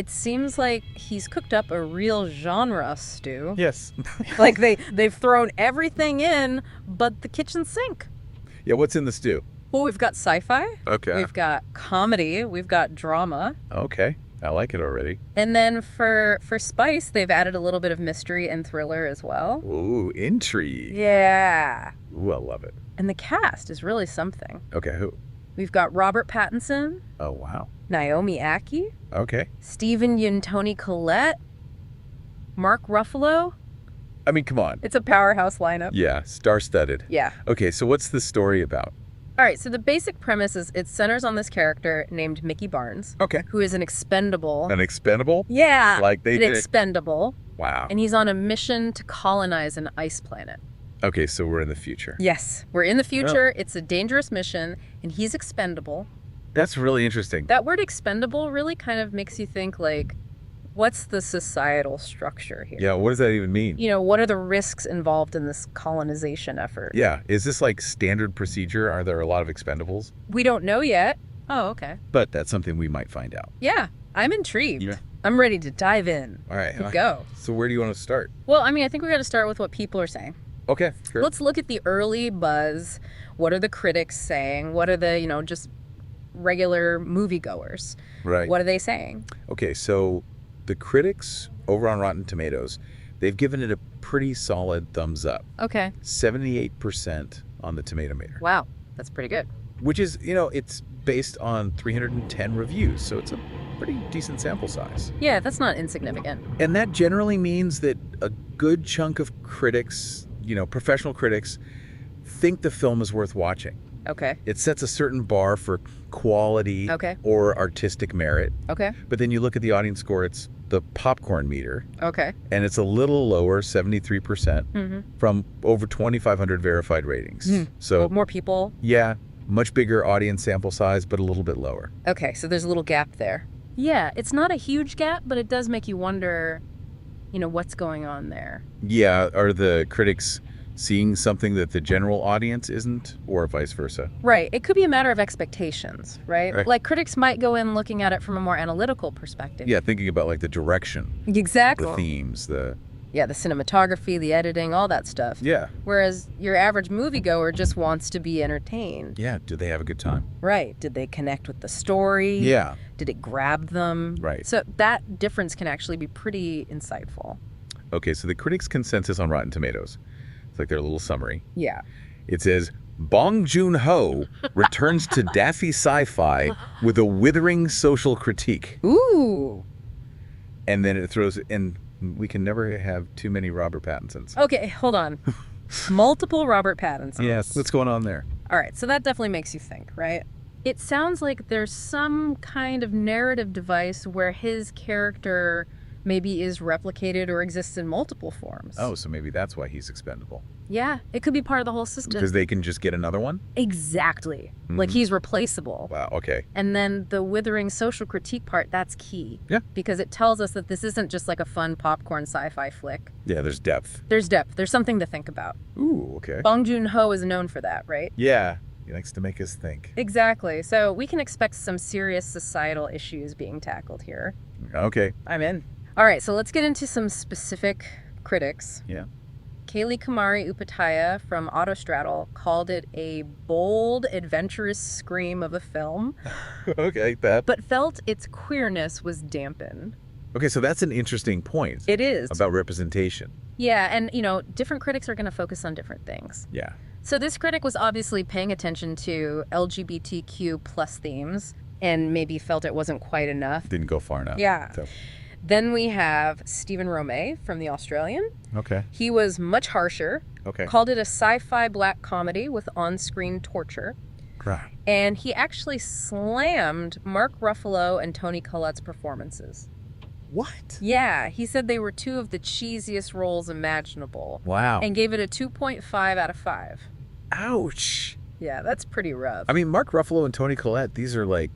It seems like he's cooked up a real genre stew. Yes. Like they've thrown everything in but the kitchen sink. Yeah, what's in the stew? Well, we've got sci-fi. Okay. We've got comedy. We've got drama. Okay. I like it already. And then for spice, they've added a little bit of mystery and thriller as well. Ooh, intrigue. Yeah. Ooh, I love it. And the cast is really something. Okay, who? We've got Robert Pattinson, Oh, wow. Naomi Ackie, Okay. Stephen Yeun, Toni Collette, Mark Ruffalo. I mean, come on. It's a powerhouse lineup. Yeah, star-studded. Yeah. Okay, so what's the story about? All right, so the basic premise is it centers on this character named Mickey Barnes, Okay. who is an expendable. An expendable? Yeah, Like they an did. expendable. Wow. And he's on a mission to colonize an ice planet. Okay, so we're in the future. Yes, we're in the future. It's a dangerous mission, and he's expendable. That's really interesting. That word expendable really kind of makes you think, like, what's the societal structure here? Yeah, what does that even mean? You know, what are the risks involved in this colonization effort? Yeah, is this like standard procedure? Are there a lot of expendables? We don't know yet. Oh, okay. But that's something we might find out. Yeah, I'm intrigued. Yeah. I'm ready to dive in. All right. Let's go. So where do you want to start? Well, I mean, I think we got to start with what people are saying. Okay, sure. Let's look at the early buzz. What are the critics saying? What are the, just regular moviegoers? Right. What are they saying? Okay, so the critics over on Rotten Tomatoes, they've given it a pretty solid thumbs up. Okay. 78% on the tomato meter, Wow, that's pretty good. which is, it's based on 310 reviews, so it's a pretty decent sample size. Yeah, that's not insignificant. And that generally means that a good chunk of critics, professional critics, think the film is worth watching. Okay. It sets a certain bar for quality Okay. or artistic merit. Okay. But then you look at the audience score, it's the popcorn meter, Okay. and it's a little lower, 73%, from over 2,500 verified ratings. So, Well, more people. yeah, much bigger audience sample size, but a little bit lower. Okay, so there's a little gap there. Yeah, it's not a huge gap, but it does make you wonder, what's going on there. Yeah, are the critics seeing something that the general audience isn't, or vice versa? Right. It could be a matter of expectations, right? Right. Like critics might go in looking at it from a more analytical perspective. Yeah, thinking about like the direction, Exactly. the themes, Yeah, the cinematography, the editing, all that stuff. yeah. Whereas your average moviegoer just wants to be entertained. Yeah, do they have a good time? Right. Did they connect with the story? Yeah, Did it grab them? Right. So that difference can actually be pretty insightful. okay, so the critics' consensus on Rotten Tomatoes, it's like their little summary. Yeah. It says, Bong Joon-ho returns to daffy sci-fi with a withering social critique. Ooh. And then it throws, and we can never have too many Robert Pattinsons. Okay, hold on. Multiple Robert Pattinsons. Yes, what's going on there? All right, so that definitely makes you think, right? It sounds like there's some kind of narrative device where his character maybe is replicated or exists in multiple forms. Oh, so maybe that's why he's expendable. Yeah, it could be part of the whole system. Because they can just get another one? Exactly. Like he's replaceable. Wow, okay. And then the withering social critique part, that's key. Yeah. Because it tells us that this isn't just like a fun popcorn sci-fi flick. Yeah, there's depth. There's depth. There's something to think about. Ooh, okay. Bong Joon-ho is known for that, right? Yeah, he likes to make us think. Exactly. So we can expect some serious societal issues being tackled here. Okay. I'm in. All right, so let's get into some specific critics. Yeah. Kaylee Kumari Upataya from Autostraddle called it a bold, adventurous scream of a film, Okay, that. but felt its queerness was dampened. Okay, so that's an interesting point It is. about representation. Yeah, and different critics are going to focus on different things. Yeah. So this critic was obviously paying attention to LGBTQ plus themes and maybe felt it wasn't quite enough. Didn't go far enough. Yeah. So, Then we have Stephen Romay from The Australian. okay. He was much harsher, Okay. called it a sci-fi black comedy with on-screen torture. Right. And he actually slammed Mark Ruffalo and Toni Collette's performances. What? Yeah, he said they were two of the cheesiest roles imaginable. Wow. And gave it a 2.5 out of 5. Ouch. Yeah, that's pretty rough. I mean, Mark Ruffalo and Toni Collette, these are like,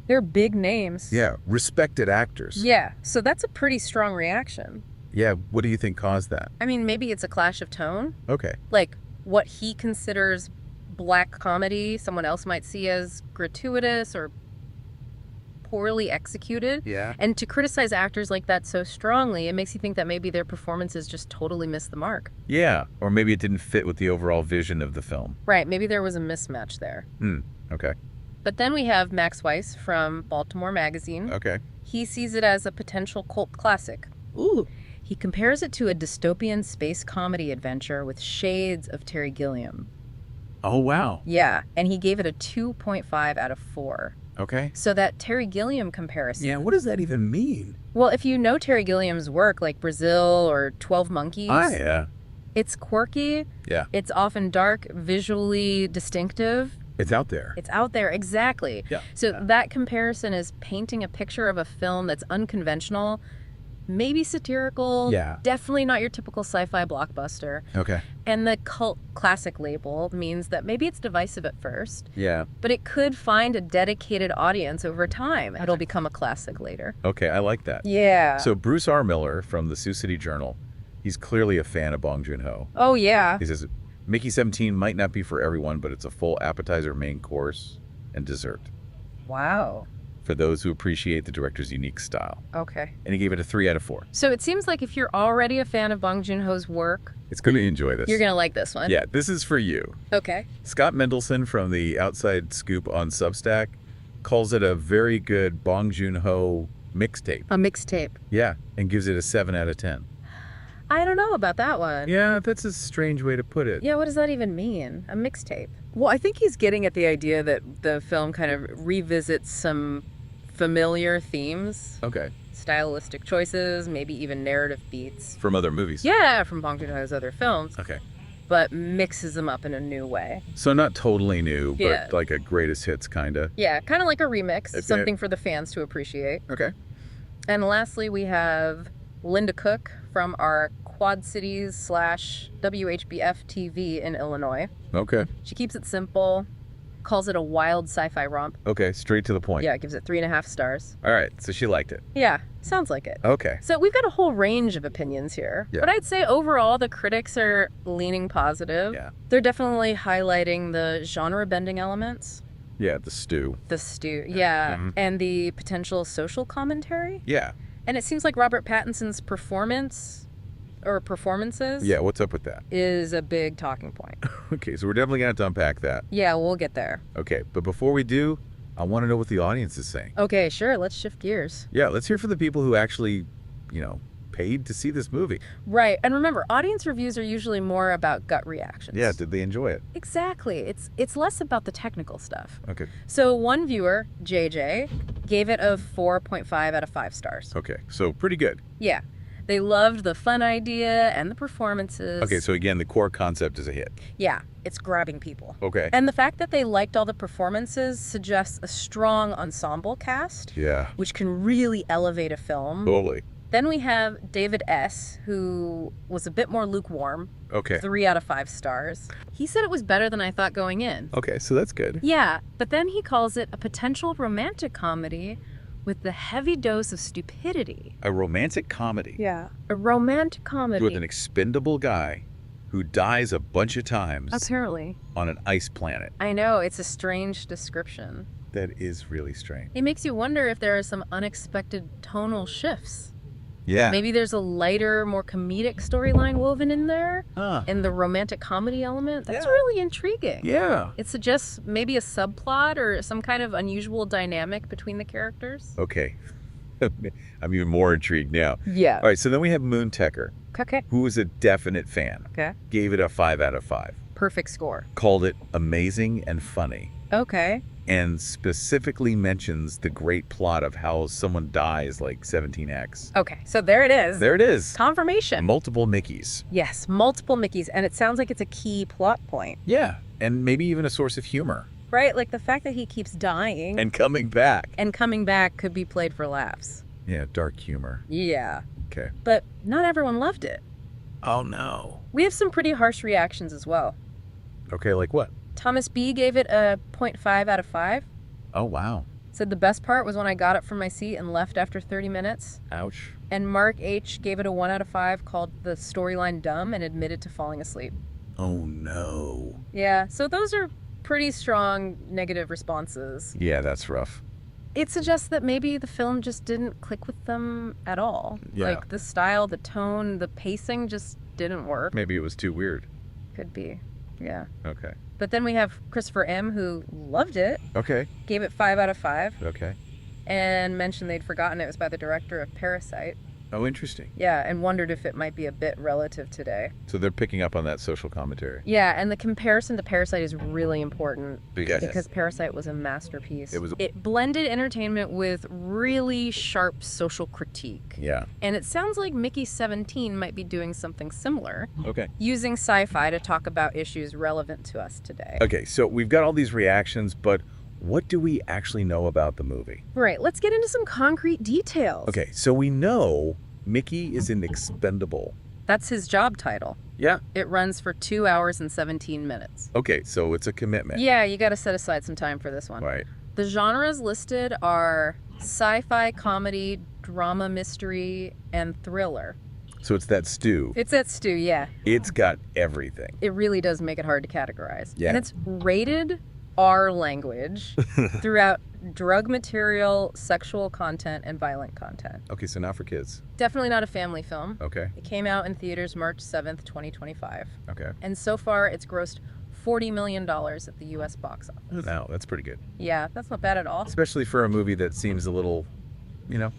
They're big names. yeah, respected actors. Yeah, so that's a pretty strong reaction. Yeah, what do you think caused that? I mean, maybe it's a clash of tone. Okay. Like, what he considers black comedy, someone else might see as gratuitous or poorly executed. Yeah. And to criticize actors like that so strongly, it makes you think that maybe their performances just totally missed the mark. Yeah, or maybe it didn't fit with the overall vision of the film. Right, maybe there was a mismatch there. Okay. But then we have Max Weiss from Baltimore Magazine. Okay. He sees it as a potential cult classic. Ooh. He compares it to a dystopian space comedy adventure with shades of Terry Gilliam. Oh, wow. Yeah, and he gave it a 2.5 out of 4. Okay. So that Terry Gilliam comparison. Yeah, what does that even mean? Well, if you know Terry Gilliam's work, like Brazil or 12 Monkeys, Yeah. it's quirky. Yeah. It's often dark, visually distinctive. It's out there. It's out there, exactly. Yeah. So that comparison is painting a picture of a film that's unconventional, maybe satirical, definitely not your typical sci-fi blockbuster. Okay. And the cult classic label means that maybe it's divisive at first, Yeah. but it could find a dedicated audience over time. It'll become a classic later. Okay, I like that. Yeah. So Bruce R. Miller from the Sioux City Journal, he's clearly a fan of Bong Joon-ho. Oh, yeah. He says, Mickey 17 might not be for everyone, but it's a full appetizer, main course, and dessert Wow. for those who appreciate the director's unique style. Okay. And he gave it a 3 out of 4. So it seems like if you're already a fan of Bong Joon-ho's work, It's going to enjoy this. you're going to like this one. Yeah, this is for you. Okay. Scott Mendelson from the Outside Scoop on Substack calls it a very good Bong Joon-ho mixtape. A mixtape. Yeah, and gives it a 7 out of 10. I don't know about that one. Yeah, that's a strange way to put it. Yeah, what does that even mean? A mixtape? Well, I think he's getting at the idea that the film kind of revisits some familiar themes, Okay. stylistic choices, maybe even narrative beats. From other movies. Yeah, from Bong Joon-ho's other films, Okay. but mixes them up in a new way. So not totally new, but Yeah. like a greatest hits kind of. Yeah, kind of like a remix, Okay. something for the fans to appreciate. Okay. And lastly, we have Linda Cook from our Quad Cities / WHBF TV in Illinois. Okay. She keeps it simple, calls it a wild sci-fi romp. Okay, straight to the point. Yeah, gives it 3.5 stars. All right, so she liked it. Yeah, sounds like it. Okay. So we've got a whole range of opinions here. Yeah. But I'd say overall the critics are leaning positive. Yeah. They're definitely highlighting the genre-bending elements. Yeah, the stew. The stew, yeah. Mhm. And the potential social commentary. Yeah. And it seems like Robert Pattinson's performances Yeah, what's up with that? is a big talking point. Okay, so we're definitely going to have to unpack that. Yeah, we'll get there. Okay, but before we do, I want to know what the audience is saying. Okay, sure, let's shift gears. Yeah, let's hear from the people who actually, paid to see this movie. Right, and remember, audience reviews are usually more about gut reactions. Yeah, did they enjoy it? Exactly. It's less about the technical stuff. Okay. So one viewer, JJ, gave it a 4.5 out of 5 stars. Okay, so pretty good. Yeah. They loved the fun idea and the performances. Okay, so again, the core concept is a hit. Yeah, it's grabbing people. Okay. And the fact that they liked all the performances suggests a strong ensemble cast, Yeah, which can really elevate a film. totally. Then we have David S., who was a bit more lukewarm, Okay. 3 out of 5 stars. He said it was better than I thought going in. Okay, so that's good. Yeah, but then he calls it a potential romantic comedy with the heavy dose of stupidity. A romantic comedy Yeah. A romantic comedy. with an expendable guy who dies a bunch of times Apparently. on an ice planet. I know, it's a strange description. That is really strange. It makes you wonder if there are some unexpected tonal shifts. Yeah. Maybe there's a lighter, more comedic storyline woven in there, Huh. and the romantic comedy element. That's Yeah. really intriguing. Yeah. It suggests maybe a subplot or some kind of unusual dynamic between the characters. Okay. I'm even more intrigued now. Yeah. All right, so then we have Moon Tecker, Okay. who was a definite fan. Okay. Gave it a 5 out of 5. Perfect score. Called it amazing and funny. Okay. And specifically mentions the great plot of how someone dies like 17x. Okay. So there it is. There it is. Confirmation. Multiple Mickeys. Yes, multiple Mickeys, and it sounds like it's a key plot point, Yeah, and maybe even a source of humor. right? Like the fact that he keeps dying And coming back. and coming back could be played for laughs. Yeah, dark humor. Yeah, Okay. but not everyone loved it. Oh no. We have some pretty harsh reactions as well. Okay, like what? Thomas B gave it a 0.5 out of 5. Oh wow. Said the best part was when I got up from my seat and left after 30 minutes. Ouch. And Mark H gave it a 1 out of 5, called the storyline dumb, and admitted to falling asleep. Oh no. Yeah, so those are pretty strong negative responses. Yeah, that's rough. It suggests that maybe the film just didn't click with them at all. Yeah. Like, the style, the tone, the pacing just didn't work. Maybe it was too weird. Could be. Yeah. Okay. But then we have Christopher M., who loved it, Okay. gave it 5 out of 5, Okay. and mentioned they'd forgotten it was by the director of Parasite. Oh, interesting. Yeah, and wondered if it might be a bit relative today. So they're picking up on that social commentary. Yeah, and the comparison to Parasite is really important Yes. because Parasite was a masterpiece. It was. It blended entertainment with really sharp social critique. Yeah. And it sounds like Mickey 17 might be doing something similar, Okay. using sci-fi to talk about issues relevant to us today. Okay, so we've got all these reactions, but what do we actually know about the movie? Right, let's get into some concrete details. Okay, so we know Mickey is an expendable. That's his job title. Yeah. It runs for 2 hours and 17 minutes. Okay, so it's a commitment. Yeah, you got to set aside some time for this one. Right. The genres listed are sci-fi, comedy, drama, mystery, and thriller. So it's that stew. It's at Stu, yeah. It's got everything. It really does make it hard to categorize. Yeah. And it's rated R language throughout drug material, sexual content, and violent content. Okay, so not for kids. Definitely not a family film. Okay. It came out in theaters March 7th, 2025. Okay. And so far, it's grossed $40 million at the U.S. box office. Now, that's pretty good. Yeah, that's not bad at all. Especially for a movie that seems a little,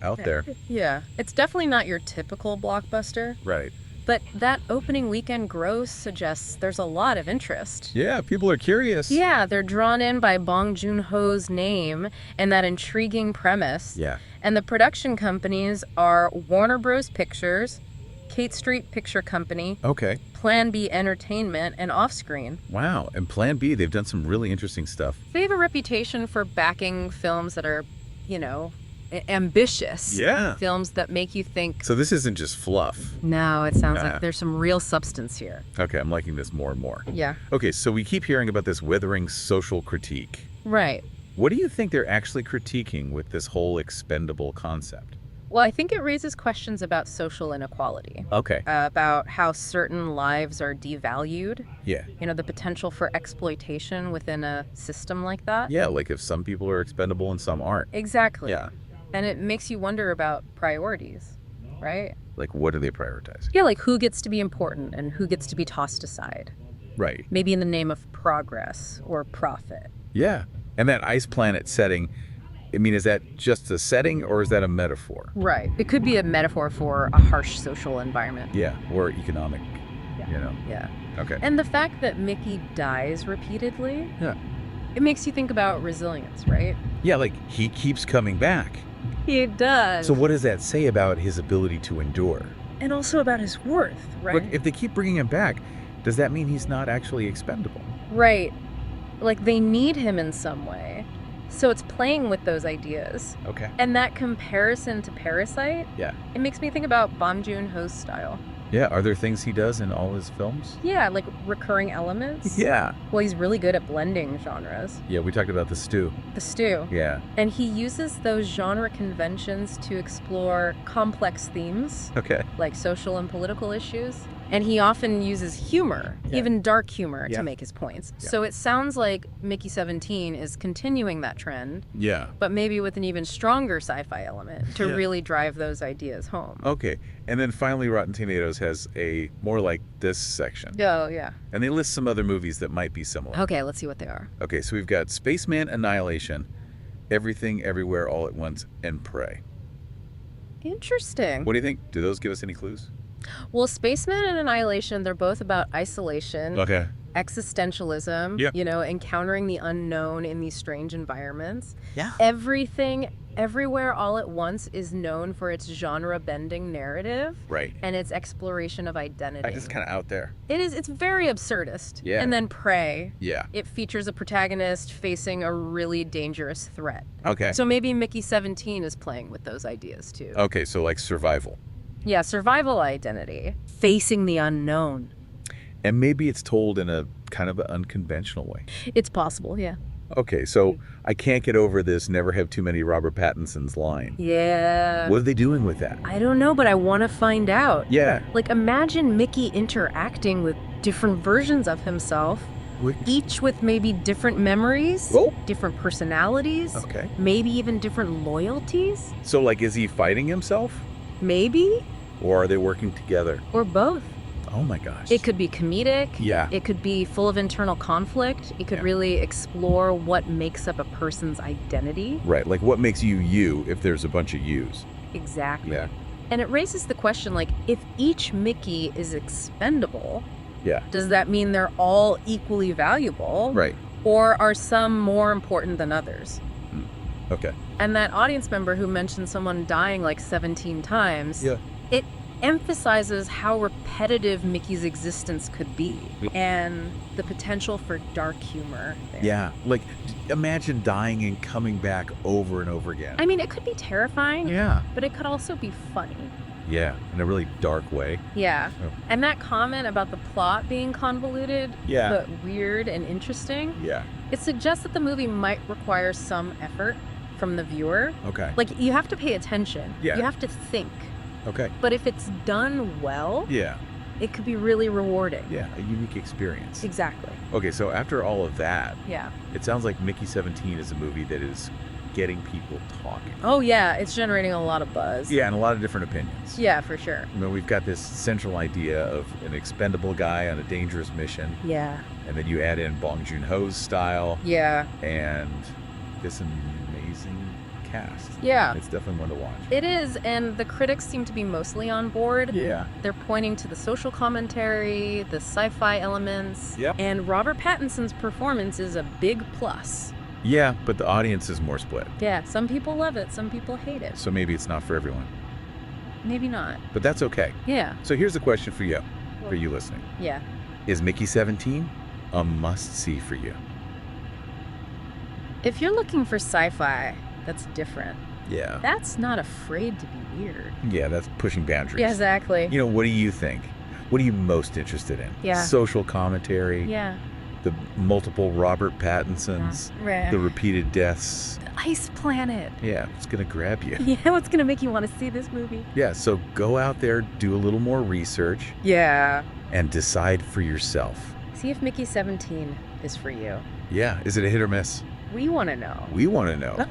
out there. Yeah, it's definitely not your typical blockbuster, Right. but that opening weekend gross suggests there's a lot of interest. Yeah, people are curious. Yeah, they're drawn in by Bong Joon-ho's name and that intriguing premise. Yeah. And the production companies are Warner Bros. Pictures, Kate Street Picture Company, Okay. Plan B Entertainment, and Offscreen. Wow. And Plan B, they've done some really interesting stuff. They have a reputation for backing films that are, ambitious. Yeah. Films that make you think, So this isn't just fluff. no, it sounds Nah. like there's some real substance here. Okay, I'm liking this more and more. Yeah. Okay, so we keep hearing about this withering social critique. Right. What do you think they're actually critiquing with this whole expendable concept? Well, I think it raises questions about social inequality, Okay. about how certain lives are devalued, Yeah. the potential for exploitation within a system like that. Yeah, like if some people are expendable and some aren't. Exactly. Yeah. And it makes you wonder about priorities, right? Like, what are they prioritizing? Yeah, like who gets to be important and who gets to be tossed aside, Right. maybe in the name of progress or profit. Yeah. And that ice planet setting, is that just a setting or is that a metaphor? Right. It could be a metaphor for a harsh social environment. Yeah, or economic, Yeah. Okay. And the fact that Mickey dies repeatedly, Yeah. it makes you think about resilience, right? Yeah, like he keeps coming back. He does. So what does that say about his ability to endure? And also about his worth, right? Look, if they keep bringing him back, does that mean he's not actually expendable? Right. Like they need him in some way. So it's playing with those ideas. Okay. And that comparison to Parasite, Yeah. it makes me think about Bong Joon-ho's style. Yeah, are there things he does in all his films? Yeah, like recurring elements. Yeah. Well, he's really good at blending genres. Yeah, we talked about the stew. The stew. Yeah. And he uses those genre conventions to explore complex themes, Okay. like social and political issues. And he often uses humor, Yeah. even dark humor, Yeah. to make his points. Yeah. So it sounds like Mickey 17 is continuing that trend, Yeah. but maybe with an even stronger sci-fi element to Yeah. really drive those ideas home. Okay. And then finally, Rotten Tomatoes has a more like this section. Oh, yeah. And they list some other movies that might be similar. Okay, let's see what they are. Okay, so we've got Spaceman Annihilation, Everything Everywhere All at Once, and Prey. Interesting. What do you think? Do those give us any clues? Well, Spaceman and Annihilation, they're both about isolation, Okay. existentialism, Yeah. encountering the unknown in these strange environments. Yeah. Everything, Everywhere, All at Once is known for its genre-bending narrative Right. and its exploration of identity. Just kind of out there. It's very absurdist. Yeah. And then Prey, Yeah. it features a protagonist facing a really dangerous threat. Okay. So maybe Mickey 17 is playing with those ideas too. Okay, so like survival. Yeah, survival identity, facing the unknown. And maybe it's told in a kind of an unconventional way. It's possible, yeah. Okay, so I can't get over this never have too many Robert Pattinson's line. Yeah. What are they doing with that? I don't know, but I want to find out. Yeah. Like, imagine Mickey interacting with different versions of himself Each with maybe different memories, Oh. different personalities, Okay. maybe even different loyalties, So, like, is he fighting himself? maybe, Or are they working together? or both. Oh my gosh. It could be comedic. Yeah. It could be full of internal conflict. It could Yeah. really explore what makes up a person's identity. Right. Like, what makes you you if there's a bunch of yous? Exactly. Yeah. And it raises the question, like, if each Mickey is expendable, Yeah. does that mean they're all equally valuable? Right. Or are some more important than others? Okay. And that audience member who mentioned someone dying like 17 times, Yeah. it emphasizes how repetitive Mickey's existence could be and the potential for dark humor there. Yeah. Like, imagine dying and coming back over and over again. I mean, it could be terrifying, Yeah. but it could also be funny. Yeah. In a really dark way. Yeah. Oh. And that comment about the plot being convoluted, Yeah. but weird and interesting, Yeah. it suggests that the movie might require some effort from the viewer. Okay. Like, you have to pay attention. Yeah. You have to think. Okay. But if it's done well, Yeah. it could be really rewarding. Yeah. A unique experience. Exactly. Okay. So after all of that, Yeah. it sounds like Mickey 17 is a movie that is getting people talking. Oh, yeah. It's generating a lot of buzz. Yeah. And a lot of different opinions. Yeah, for sure. You know, we've got this central idea of an expendable guy on a dangerous mission. Yeah. And then you add in Bong Joon-ho's style Yeah. and this amazing cast. Yeah. It's definitely one to watch. It is, and the critics seem to be mostly on board. Yeah. They're pointing to the social commentary, the sci-fi elements, Yep. and Robert Pattinson's performance is a big plus. Yeah, but the audience is more split. Yeah, some people love it, some people hate it. So maybe it's not for everyone. Maybe not. But that's okay. Yeah. So here's a question for you listening. Yeah. Is Mickey 17 a must-see for you? If you're looking for sci-fi that's different, Yeah. that's not afraid to be weird. Yeah, that's pushing boundaries. Yeah, exactly. You know, what do you think? What are you most interested in? Yeah. Social commentary, Yeah. the multiple Robert Pattinsons, Right. the repeated deaths. The Ice Planet. Yeah, it's going to grab you. Yeah, what's gonna make you want to see this movie? Yeah, so go out there, do a little more research, Yeah. and decide for yourself. See if Mickey 17 is for you. Yeah, is it a hit or miss? We want to know. We want to know.